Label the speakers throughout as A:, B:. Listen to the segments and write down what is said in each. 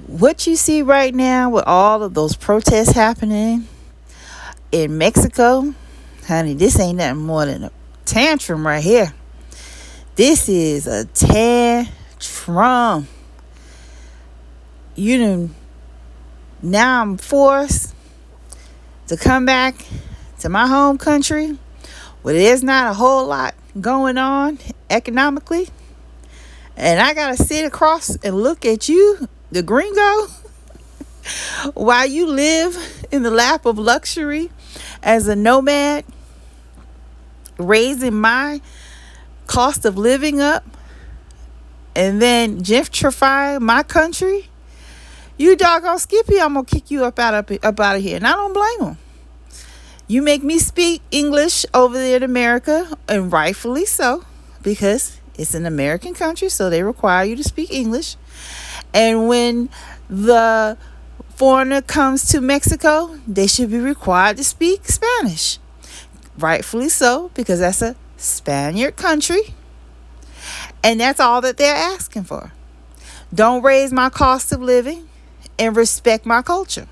A: what you see right now with all of those protests happening in Mexico, honey, this ain't nothing more than a tantrum right here. This is a tantrum. You know, now I'm forced to come back to my home country where there's not a whole lot going on economically. And I got to sit across and look at you, the gringo, while you live in the lap of luxury as a nomad, raising my cost of living up and then gentrifying my country. You doggone Skippy, I'm going to kick you up out of here. And I don't blame them. You make me speak English over there in America, and rightfully so, because it's an American country, so they require you to speak English. And when the foreigner comes to Mexico, they should be required to speak Spanish. Rightfully so, because that's a Spaniard country. And that's all that they're asking for. Don't raise my cost of living and respect my culture.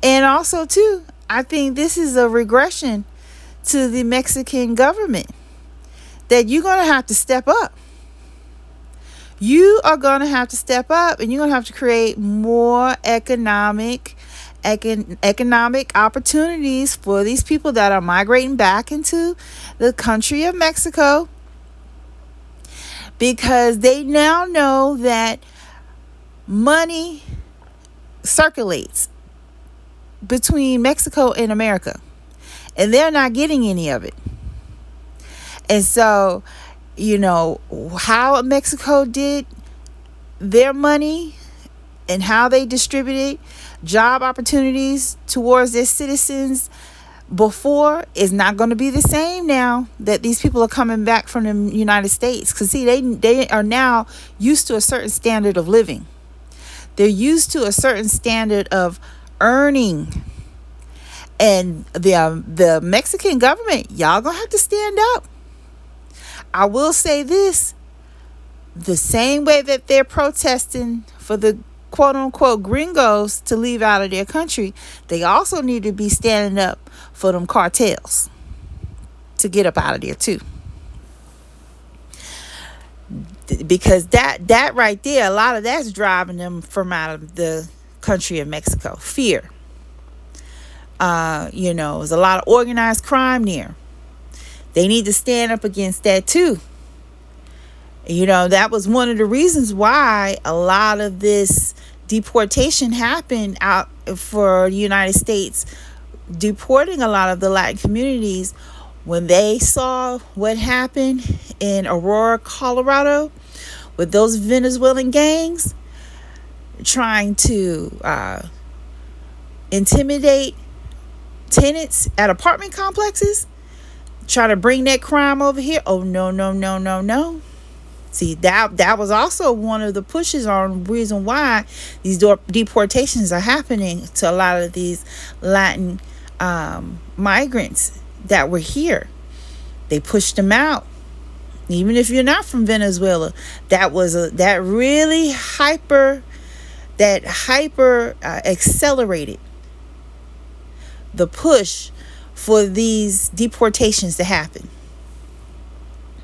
A: And also, too, I think this is a regression to the Mexican government that you're going to have to step up. You are going to have to step up, and you're going to have to create more economic opportunities for these people that are migrating back into the country of Mexico, because they now know that money circulates between Mexico and America, and they're not getting any of it. And so, you know, how Mexico did their money and how they distributed job opportunities towards their citizens before is not going to be the same now that these people are coming back from the United States. Because, see, they are now used to a certain standard of living. They're used to a certain standard of earning. And the Mexican government, y'all gonna have to stand up. I will say this: the same way that they're protesting for the quote unquote gringos to leave out of their country, they also need to be standing up for them cartels to get up out of there too. Because that right there, a lot of that's driving them from out of the country of Mexico. Fear. There's a lot of organized crime there. They need to stand up against that too. That was one of the reasons why a lot of this deportation happened out for the United States, deporting a lot of the Latin communities when they saw what happened in Aurora, Colorado, with those Venezuelan gangs trying to intimidate tenants at apartment complexes, try to bring that crime over here. Oh, no. See, that was also one of the pushes on reason why these deportations are happening to a lot of these Latin migrants that were here. They pushed them out. Even if you're not from Venezuela, that really hyper accelerated the push for these deportations to happen.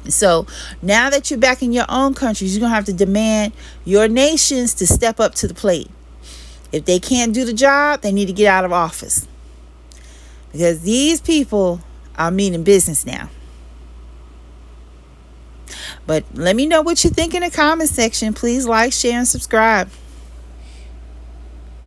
A: So now that you're back in your own countries, you're going to have to demand your nations to step up to the plate. If they can't do the job, they need to get out of office. Because these people are meaning business now. But let me know what you think in the comment section. Please like, share, and subscribe.